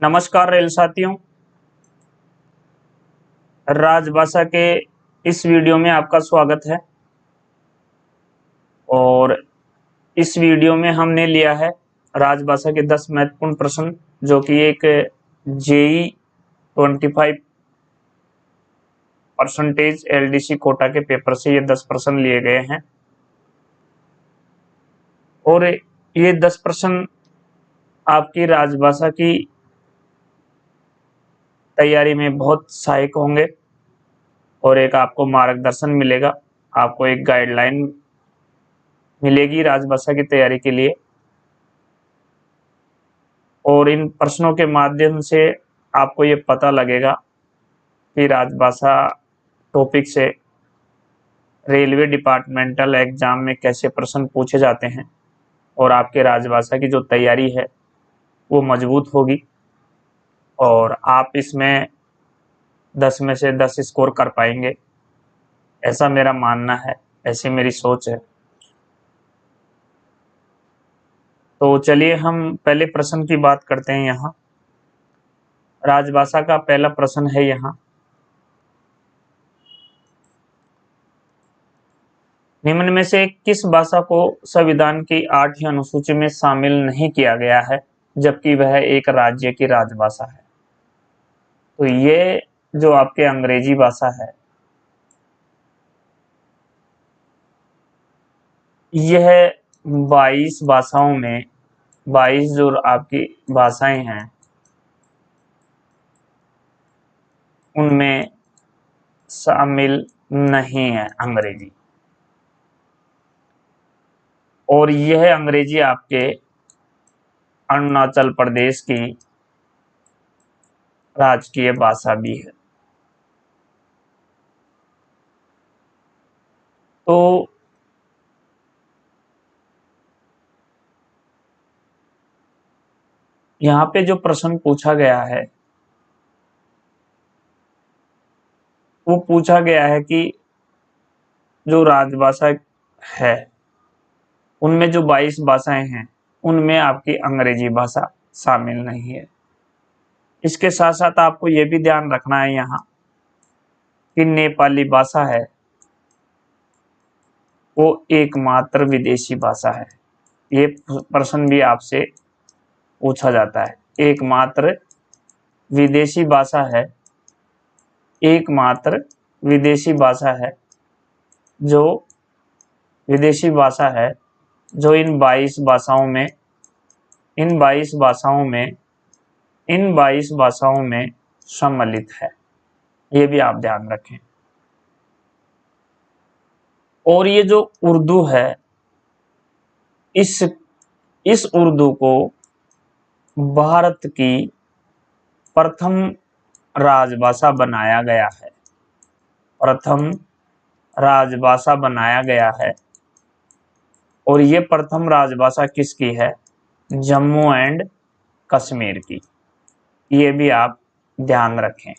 नमस्कार रेल साथियों, राजभाषा के इस वीडियो में आपका स्वागत है। और इस वीडियो में हमने लिया है राजभाषा के 10 महत्वपूर्ण प्रश्न, जो कि एक जेई 25% एलडीसी कोटा के पेपर से ये 10 प्रश्न लिए गए हैं। और ये 10 प्रश्न आपकी राजभाषा की तैयारी में बहुत सहायक होंगे और एक आपको मार्गदर्शन मिलेगा, आपको एक गाइडलाइन मिलेगी राजभाषा की तैयारी के लिए। और इन प्रश्नों के माध्यम से आपको ये पता लगेगा कि राजभाषा टॉपिक से रेलवे डिपार्टमेंटल एग्जाम में कैसे प्रश्न पूछे जाते हैं और आपके राजभाषा की जो तैयारी है वो मजबूत होगी और आप इसमें 10 में से 10 स्कोर कर पाएंगे, ऐसा मेरा मानना है, ऐसी मेरी सोच है। तो चलिए हम पहले प्रश्न की बात करते हैं। यहाँ राजभाषा का पहला प्रश्न है। यहाँ निम्न में से किस भाषा को संविधान की 8वीं अनुसूची में शामिल नहीं किया गया है, जबकि वह एक राज्य की राजभाषा है? तो ये जो आपके अंग्रेजी भाषा है, यह 22 भाषाओं में 22 जो आपकी भाषाएं हैं उनमें शामिल नहीं है अंग्रेजी। और यह अंग्रेजी आपके अरुणाचल प्रदेश की राजकीय भाषा भी है। तो यहाँ पे जो प्रश्न पूछा गया है वो पूछा गया है कि जो राजभाषा है उनमें जो 22 भाषाएं हैं उनमें आपकी अंग्रेजी भाषा शामिल नहीं है। इसके साथ साथ आपको ये भी ध्यान रखना है यहाँ कि नेपाली भाषा है वो एकमात्र विदेशी भाषा है। ये प्रश्न भी आपसे पूछा जाता है। एकमात्र विदेशी भाषा है, एकमात्र विदेशी भाषा है जो विदेशी भाषा है जो इन 22 भाषाओं में इन 22 भाषाओं में सम्मिलित है। ये भी आप ध्यान रखें। और ये जो उर्दू है, इस उर्दू को भारत की प्रथम राजभाषा बनाया गया है। प्रथम राजभाषा बनाया गया है। और ये प्रथम राजभाषा किसकी है? जम्मू एंड कश्मीर की। ये भी आप ध्यान रखें।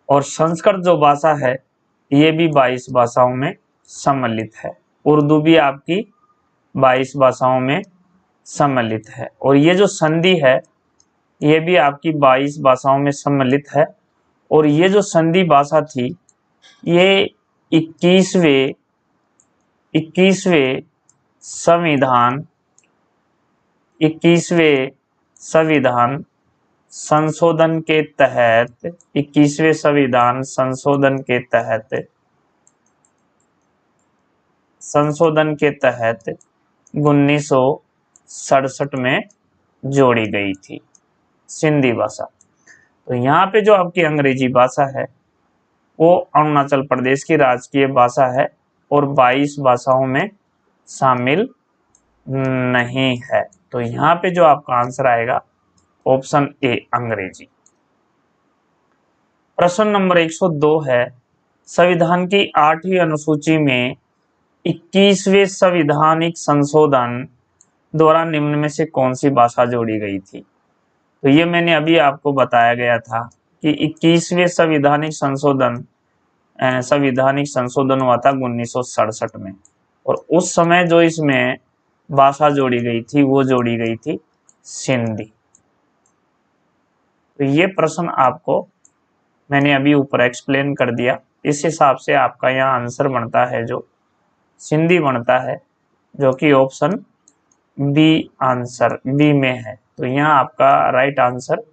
और संस्कृत जो भाषा है ये भी 22 भाषाओं में सम्मिलित है। उर्दू भी आपकी 22 भाषाओं में सम्मिलित है। और ये जो संधि है ये भी आपकी 22 भाषाओं में सम्मिलित है। और ये जो संधि भाषा थी ये 21वें संविधान संशोधन के तहत 21वें संविधान संशोधन के तहत 1967 में जोड़ी गई थी सिंधी भाषा। तो यहाँ पे जो आपकी अंग्रेजी भाषा है वो अरुणाचल प्रदेश की राजकीय भाषा है और 22 भाषाओं में शामिल नहीं है। तो यहाँ पे जो आपका आंसर आएगा ऑप्शन ए, अंग्रेजी। प्रश्न नंबर 102 है, संविधान की 8वीं अनुसूची में 21वें संविधानिक संशोधन द्वारा निम्न में से कौन सी भाषा जोड़ी गई थी? तो ये मैंने अभी आपको बताया गया था कि 21वें संविधानिक संशोधन हुआ था 1967 में। और उस समय जो इसमें भाषा जोड़ी गई थी वो जोड़ी गई थी सिंधी। तो ये प्रश्न आपको मैंने अभी ऊपर एक्सप्लेन कर दिया। इस हिसाब से आपका यहाँ आंसर बनता है जो सिंधी बनता है, जो कि ऑप्शन बी आंसर बी में है। तो यहाँ आपका राइट आंसर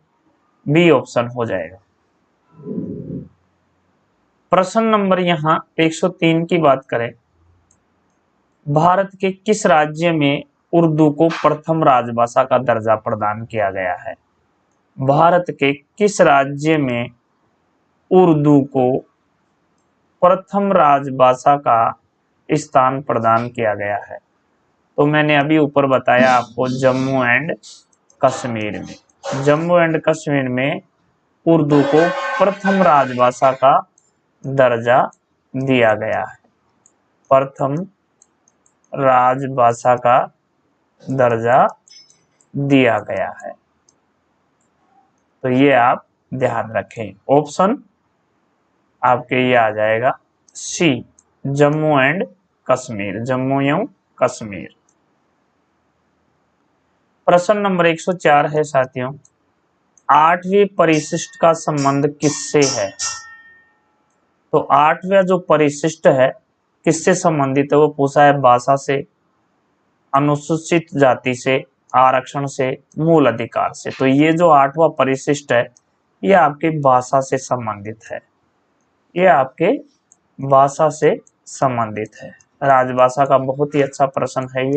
बी ऑप्शन हो जाएगा। प्रश्न नंबर यहाँ 103 की बात करें, भारत के किस राज्य में उर्दू को प्रथम राजभाषा का दर्जा प्रदान किया गया है? भारत के किस राज्य में उर्दू को प्रथम राजभाषा का स्थान प्रदान किया गया है? तो मैंने अभी ऊपर बताया आपको, जम्मू एंड कश्मीर में। जम्मू एंड कश्मीर में उर्दू को प्रथम राजभाषा का दर्जा दिया गया है। प्रथम राजभाषा का दर्जा दिया गया है। तो ये आप ध्यान रखें, ऑप्शन आपके ये आ जाएगा सी, जम्मू एंड कश्मीर, जम्मू एवं कश्मीर। प्रश्न नंबर 104 है साथियों, 8वें परिशिष्ट का संबंध किससे है? तो 8वां जो परिशिष्ट है किससे संबंधित है? वो पूछा है भाषा से, अनुसूचित जाति से, आरक्षण से, मूल अधिकार से। तो ये जो 8वां परिशिष्ट है ये आपकी भाषा से संबंधित है, ये आपके भाषा से संबंधित है। राजभाषा का बहुत ही अच्छा प्रश्न है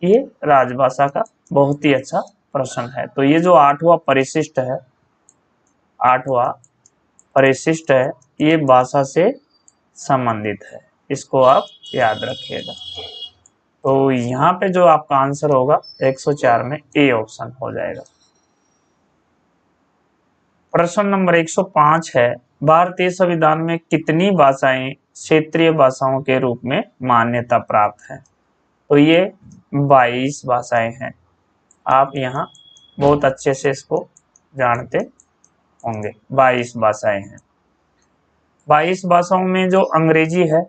ये राजभाषा का बहुत ही अच्छा प्रश्न है। तो ये जो 8वां परिशिष्ट है, 8वां परिशिष्ट है, ये भाषा से संबंधित है, इसको आप याद रखिएगा। तो यहाँ पे जो आपका आंसर होगा 104 में ए ऑप्शन हो जाएगा। प्रश्न नंबर 105 है, भारतीय संविधान में कितनी भाषाएं क्षेत्रीय भाषाओं के रूप में मान्यता प्राप्त हैं? तो ये 22 भाषाएं हैं। आप यहाँ बहुत अच्छे से इसको जानते होंगे। 22 भाषाएं हैं। 22 भाषाओं में जो अंग्रेजी है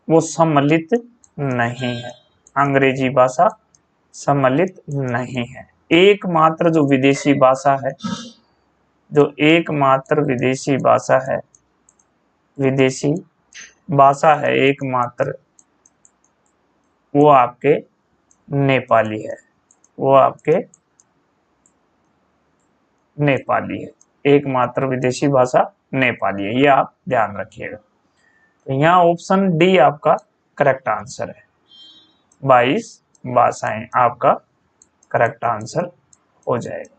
वो सम्मिलित नहीं है, अंग्रेजी भाषा सम्मिलित नहीं है। एकमात्र जो विदेशी भाषा है, जो एकमात्र विदेशी भाषा है, विदेशी भाषा है एकमात्र, वो आपके नेपाली है, वो आपके नेपाली है। एकमात्र विदेशी भाषा नेपाली है, ये आप ध्यान रखिएगा। तो यहाँ ऑप्शन डी आपका करेक्ट आंसर है, 22 भाषाएं आपका करेक्ट आंसर हो जाएगा।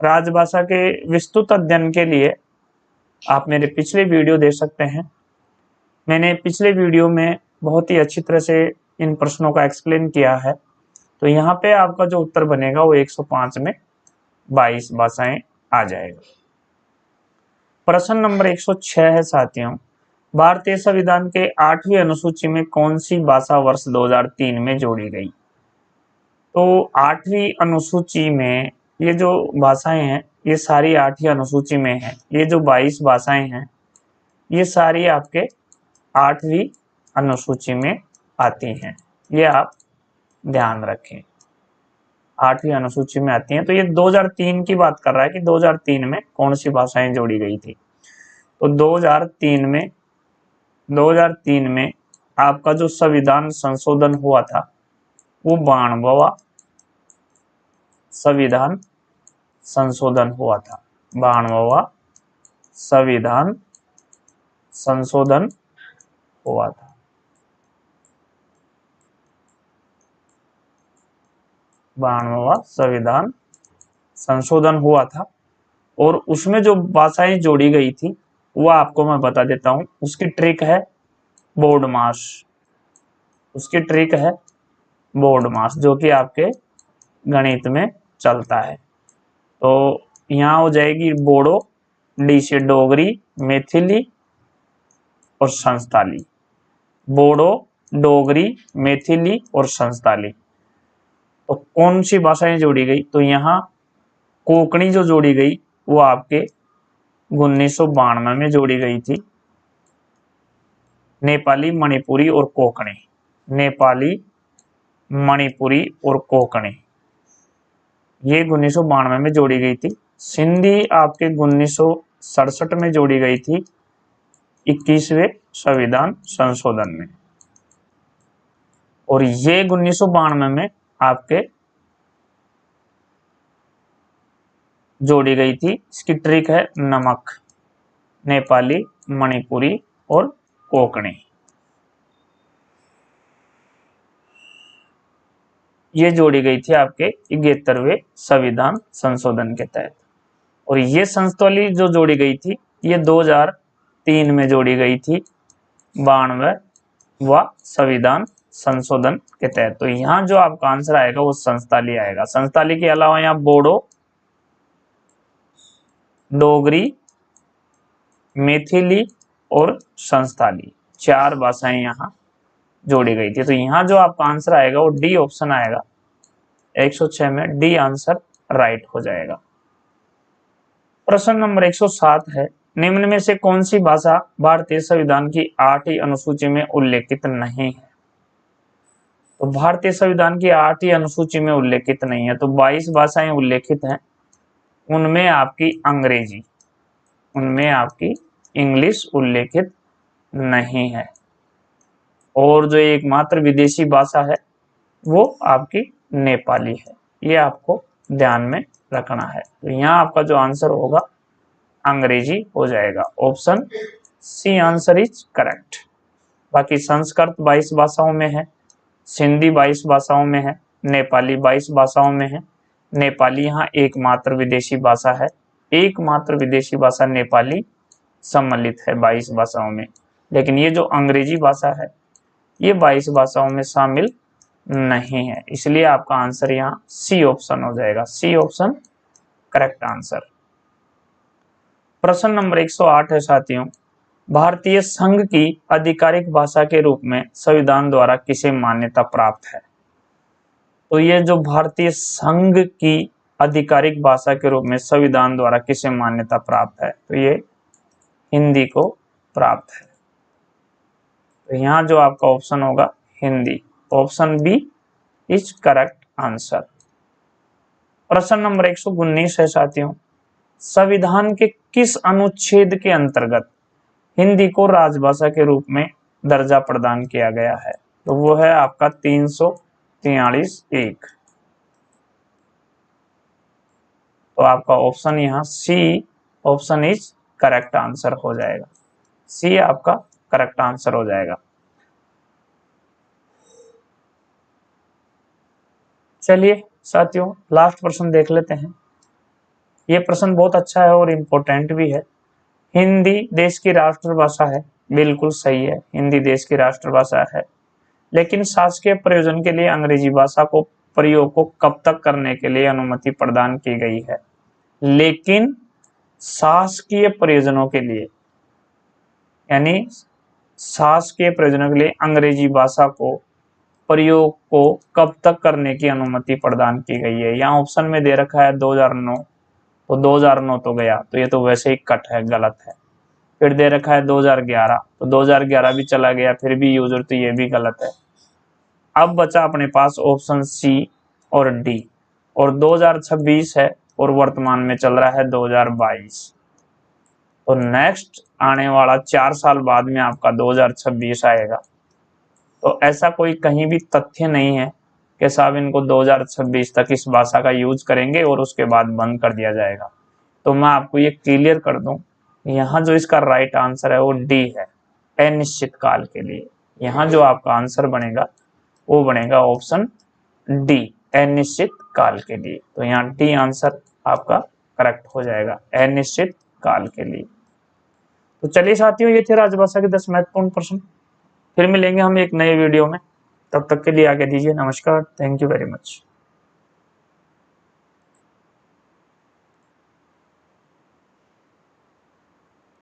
राजभाषा के विस्तृत अध्ययन के लिए आप मेरे पिछले वीडियो देख सकते हैं। मैंने पिछले वीडियो में बहुत ही अच्छी तरह से इन प्रश्नों का एक्सप्लेन किया है। तो यहाँ पे आपका जो उत्तर बनेगा वो 105 में 22 भाषाएं आ जाएगा। प्रश्न नंबर 106 है साथियों, भारतीय संविधान के 8वीं अनुसूची में कौन सी भाषा वर्ष 2003 में जोड़ी गई? तो 8वीं अनुसूची में ये जो भाषाएं हैं ये सारी 8वीं अनुसूची में है। ये जो 22 भाषाएं हैं ये सारी आपके 8वीं अनुसूची में आती हैं, ये आप ध्यान रखें, 8वीं अनुसूची में आती हैं। तो ये 2003 की बात कर रहा है कि 2003 में कौन सी भाषाएं जोड़ी गई थी। तो 2003 में आपका जो संविधान संशोधन हुआ था वो 92वां संविधान संशोधन हुआ था, 92वां संविधान संशोधन हुआ था। 92वां संविधान संशोधन हुआ था और उसमें जो भाषाएं जोड़ी गई थी वो आपको मैं बता देता हूं। उसकी ट्रिक है बोर्ड मास, उसकी ट्रिक है बोर्ड मास, जो कि आपके गणित में चलता है। तो यहाँ हो जाएगी बोडो, डी से डोगरी, मैथिली और संस्थाली। बोडो, डोगरी, मैथिली और संस्थाली। तो कौन सी भाषाएं जोड़ी गई? तो यहाँ कोंकणी जो जोड़ी गई वो आपके 1992 में जोड़ी गई थी, नेपाली, मणिपुरी और कोंकणी। नेपाली, मणिपुरी और कोंकणी। ये 1992 में जोड़ी गई थी। सिंधी आपके 1967 में जोड़ी गई थी 21वें संविधान संशोधन में, और ये 1992 में आपके जोड़ी गई थी। इसकी ट्रिक है नमक, नेपाली, मणिपुरी और कोंकणी। ये जोड़ी गई थी आपके 71वें संविधान संशोधन के तहत। और ये संस्थाली जो जोड़ी गई थी ये 2003 में जोड़ी गई थी 92वां संविधान संशोधन के तहत। तो यहाँ जो आपका आंसर आएगा वो संस्थाली आएगा। संस्थाली के अलावा यहाँ बोडो, डोगरी, मैथिली और संस्थाली 4 भाषाएं यहाँ जोड़ी गई थी। तो यहाँ जो आपका आंसर आएगा वो डी ऑप्शन आएगा। 106 में डी आंसर राइट हो जाएगा। प्रश्न नंबर 107 है, निम्न में से कौन सी भाषा भारतीय संविधान की 8वीं अनुसूची में उल्लेखित नहीं है? तो भारतीय संविधान की 8वीं अनुसूची में उल्लेखित नहीं है, तो 22 भाषाएं उल्लेखित हैं। उनमें आपकी अंग्रेजी, उनमें आपकी इंग्लिश उल्लेखित नहीं है, और जो एकमात्र विदेशी भाषा है वो आपकी नेपाली है। ये आपको ध्यान में रखना है। तो यहाँ आपका जो आंसर होगा अंग्रेजी हो जाएगा। Option C answer is correct. बाकी संस्कृत 22 भाषाओं में है, सिंधी 22 भाषाओं में है, नेपाली 22 भाषाओं में है। नेपाली यहाँ एकमात्र विदेशी भाषा है, एकमात्र विदेशी भाषा नेपाली सम्मिलित है 22 भाषाओं में। लेकिन ये जो अंग्रेजी भाषा है ये 22 भाषाओं में शामिल नहीं है, इसलिए आपका आंसर यहाँ सी ऑप्शन हो जाएगा। C option correct answer. प्रश्न नंबर 108 है साथियों, भारतीय संघ की आधिकारिक भाषा के रूप में संविधान द्वारा किसे मान्यता प्राप्त है? तो ये जो भारतीय संघ की आधिकारिक भाषा के रूप में संविधान द्वारा किसे मान्यता प्राप्त है? तो ये हिंदी को प्राप्त है। तो यहाँ जो आपका ऑप्शन होगा Hindi, option B is correct answer. प्रश्न नंबर 119 है साथियों, संविधान के किस अनुच्छेद के अंतर्गत हिंदी को राजभाषा के रूप में दर्जा प्रदान किया गया है? तो वो है आपका 343(1). तो आपका ऑप्शन यहाँ C option is correct answer हो जाएगा। सी आपका करेक्ट आंसर हो जाएगा। चलिए साथियों लास्ट प्रश्न देख लेते हैं। ये प्रश्न बहुत अच्छा है और इम्पोर्टेंट भी है। हिंदी देश की राष्ट्रभाषा है, बिल्कुल सही है, हिंदी देश की राष्ट्रभाषा है। लेकिन शासकीय प्रयोजन के लिए अंग्रेजी भाषा को प्रयोग को कब तक करने के लिए अनुमति प्रदान की गई है? लेकिन शासकीय प्रयोजनों के लिए, यानी शासकीय प्रयोजनों के लिए अंग्रेजी भाषा को प्रयोग को कब तक करने की अनुमति प्रदान की गई है? यहाँ ऑप्शन में दे रखा है 2009, तो 2009 तो गया, तो ये तो वैसे ही कट है, गलत है। फिर दे रखा है 2011, तो 2011 भी चला गया, फिर भी यूजर, तो ये भी गलत है। अब बचा अपने पास ऑप्शन सी और डी, और 2026 है और वर्तमान में चल रहा है 2022। तो नेक्स्ट आने वाला 4 साल बाद में आपका 2026 आएगा। तो ऐसा कोई कहीं भी तथ्य नहीं है कि साहब इनको 2026 तक इस भाषा का यूज करेंगे और उसके बाद बंद कर दिया जाएगा। तो मैं आपको ये क्लियर कर दूं, यहाँ जो इसका राइट आंसर है वो डी है, अनिश्चित काल के लिए। यहाँ जो आपका आंसर बनेगा वो बनेगा ऑप्शन डी, अनिश्चित काल के लिए। तो यहाँ डी आंसर आपका करेक्ट हो जाएगा, अनिश्चित काल के लिए। तो चलिए साथियों, ये थे राजभाषा के 10 महत्वपूर्ण प्रश्न। फिर मिलेंगे हम एक नए वीडियो में, तब तक के लिए आगे दीजिए नमस्कार। Thank you very much.